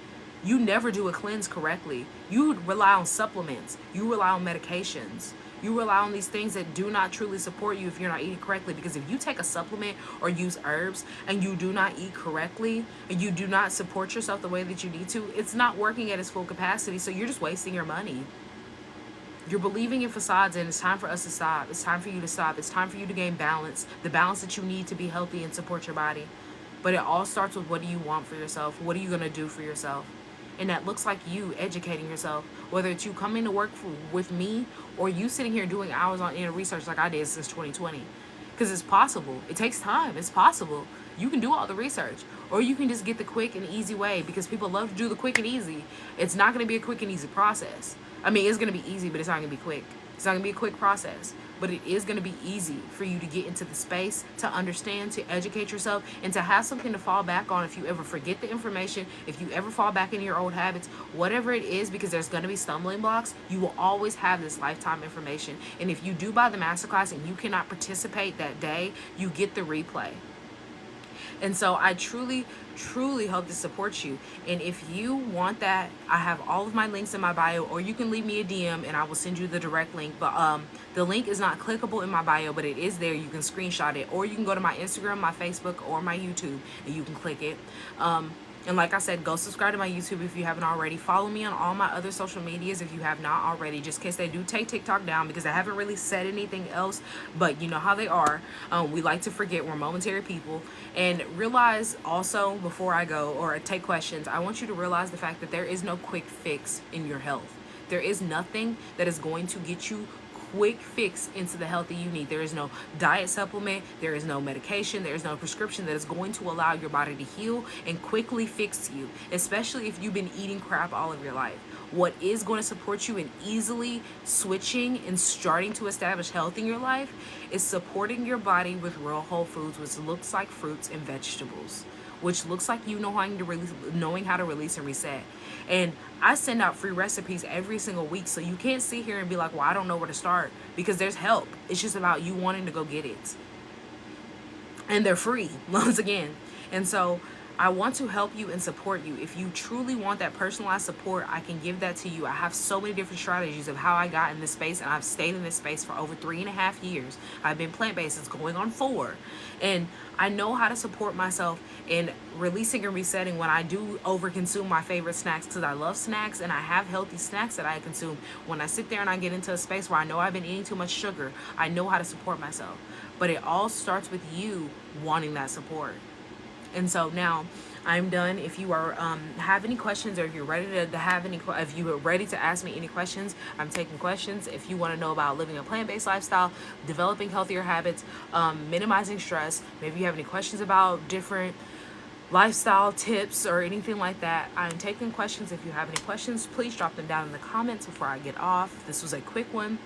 You never do a cleanse correctly. You rely on supplements. You rely on medications. You rely on these things that do not truly support you if you're not eating correctly. Because if you take a supplement or use herbs and you do not eat correctly and you do not support yourself the way that you need to, it's not working at its full capacity. So you're just wasting your money. You're believing in facades, and it's time for us to stop. It's time for you to stop. It's time for you to gain balance, the balance that you need to be healthy and support your body. But it all starts with, what do you want for yourself? What are you going to do for yourself? And that looks like you educating yourself, whether it's you coming to work with me, or you sitting here doing hours on inner research like I did since 2020. Because it's possible. It takes time. It's possible. You can do all the research, or you can just get the quick and easy way, because people love to do the quick and easy. It's not going to be a quick and easy process. I mean, it's going to be easy, but it's not going to be quick. It's not going to be a quick process, but it is going to be easy for you to get into the space, to understand, to educate yourself, and to have something to fall back on if you ever forget the information, if you ever fall back into your old habits, whatever it is, because there's going to be stumbling blocks. You will always have this lifetime information. And if you do buy the masterclass and you cannot participate that day, you get the replay. And so I truly, truly hope to support you. And if you want that, I have all of my links in my bio, or you can leave me a DM and I will send you the direct link. But the link is not clickable in my bio, but it is there. You can screenshot it, or you can go to my Instagram, my Facebook, or my YouTube, and you can click it. And like I said, go subscribe to my YouTube if you haven't already. Follow me on all my other social medias if you have not already, just in case they do take TikTok down, because I haven't really said anything else. But you know how they are. We like to forget. We're momentary people. And realize also, before I go or take questions, I want you to realize the fact that there is no quick fix in your health. There is nothing that is going to get you quick fix into the health that you need. There is no diet supplement, there is no medication, there is no prescription that is going to allow your body to heal and quickly fix you, especially if you've been eating crap all of your life. What is going to support you in easily switching and starting to establish health in your life is supporting your body with real whole foods, which looks like fruits and vegetables, which looks like you knowing how to release and reset. And I send out free recipes every single week, so you can't sit here and be like, well, I don't know where to start, because there's help. It's just about you wanting to go get it. And they're free, once again. And so I want to help you and support you. If you truly want that personalized support, I can give that to you. I have so many different strategies of how I got in this space, and I've stayed in this space for over 3.5 years. I've been plant-based, it's going on 4. And I know how to support myself in releasing and resetting when I do overconsume my favorite snacks, because I love snacks and I have healthy snacks that I consume. When I sit there and I get into a space where I know I've been eating too much sugar, I know how to support myself. But it all starts with you wanting that support. And so now I'm done. If you are have any questions, or if you're ready to have any, if you are ready to ask me any questions, I'm taking questions. If you want to know about living a plant-based lifestyle, developing healthier habits, minimizing stress, maybe you have any questions about different lifestyle tips or anything like that, I'm taking questions. If you have any questions, please drop them down in the comments before I get off. This was a quick one.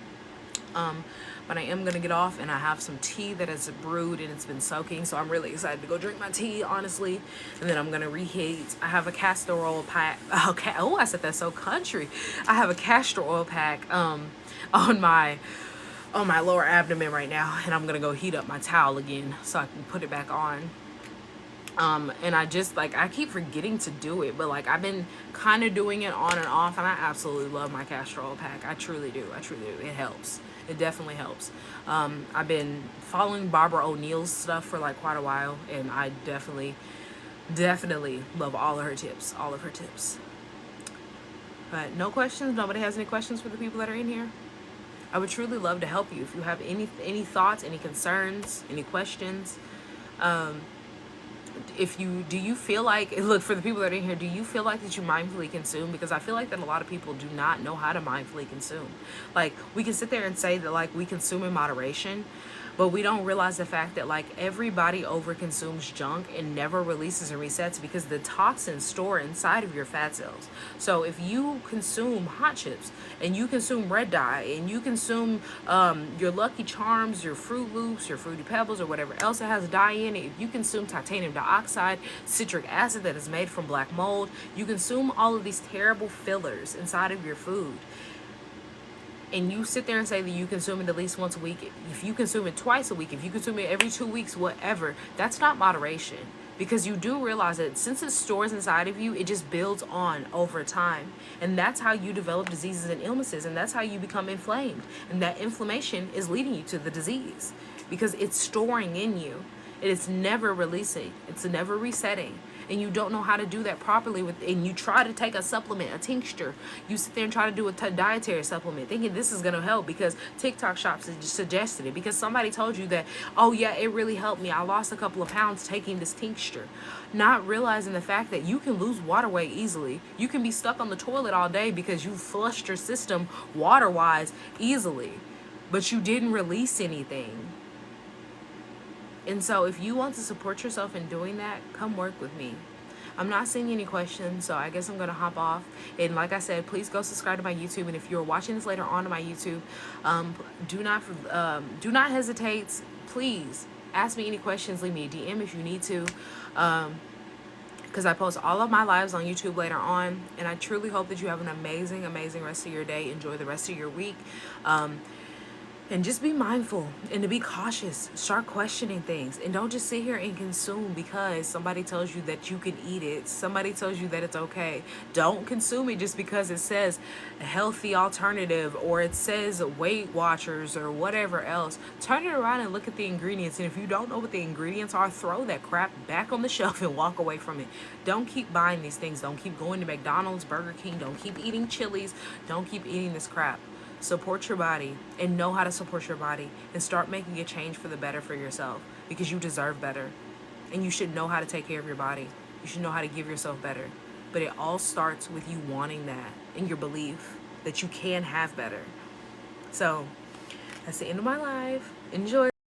But I am going to get off, and I have some tea that is brewed and it's been soaking, so I'm really excited to go drink my tea, honestly. And then I'm going to reheat. I have a castor oil pack. Okay. Oh, I said that's so country. I have a castor oil pack on my lower abdomen right now, and I'm going to go heat up my towel again so I can put it back on. And I just, like, I keep forgetting to do it, but like I've been kind of doing it on and off, and I absolutely love my castor oil pack. I truly do. It helps. It definitely helps. I've been following Barbara O'Neill's stuff for like quite a while, and I definitely love all of her tips. But no questions. Nobody has any questions for the people that are in here. I would truly love to help you. If you have any thoughts, any concerns, any questions, if you do you feel like, look, for the people that are in here, do you feel like that you mindfully consume? Because I feel like that a lot of people do not know how to mindfully consume. Like, we can sit there and say that like we consume in moderation, but we don't realize the fact that like everybody overconsumes junk and never releases and resets because the toxins store inside of your fat cells. So if you consume hot chips and you consume red dye and you consume your Lucky Charms, your Fruit Loops, your Fruity Pebbles, or whatever else that has dye in it, if you consume titanium dioxide, citric acid that is made from black mold, you consume all of these terrible fillers inside of your food, and you sit there and say that you consume it at least once a week, if you consume it twice a week, if you consume it every 2 weeks, whatever, that's not moderation. Because you do realize that since it stores inside of you, it just builds on over time. And that's how you develop diseases and illnesses. And that's how you become inflamed. And that inflammation is leading you to the disease because it's storing in you. It's never releasing. It's never resetting. And you don't know how to do that properly and you try to take a supplement, a tincture. You sit there and try to do a dietary supplement thinking this is going to help because TikTok shops suggested it, because somebody told you that, oh yeah, it really helped me, I lost a couple of pounds taking this tincture. Not realizing the fact that you can lose water weight easily. You can be stuck on the toilet all day because you flushed your system water wise easily, but you didn't release anything. And so if you want to support yourself in doing that, come work with me. I'm not seeing any questions, so I guess I'm going to hop off. And like I said, please go subscribe to my YouTube. And if you're watching this later on to my YouTube, do not hesitate. Please ask me any questions. Leave me a DM if you need to. Because I post all of my lives on YouTube later on. And I truly hope that you have an amazing, amazing rest of your day. Enjoy the rest of your week. And just be mindful and to be cautious. Start questioning things. And don't just sit here and consume because somebody tells you that you can eat it. Somebody tells you that it's okay. Don't consume it just because it says a healthy alternative or it says Weight Watchers or whatever else. Turn it around and look at the ingredients. And if you don't know what the ingredients are, throw that crap back on the shelf and walk away from it. Don't keep buying these things. Don't keep going to McDonald's, Burger King. Don't keep eating Chili's. Don't keep eating this crap. Support your body and know how to support your body and start making a change for the better for yourself, because you deserve better and you should know how to take care of your body. You should know how to give yourself better. But it all starts with you wanting that and your belief that you can have better. So that's the end of my life. Enjoy.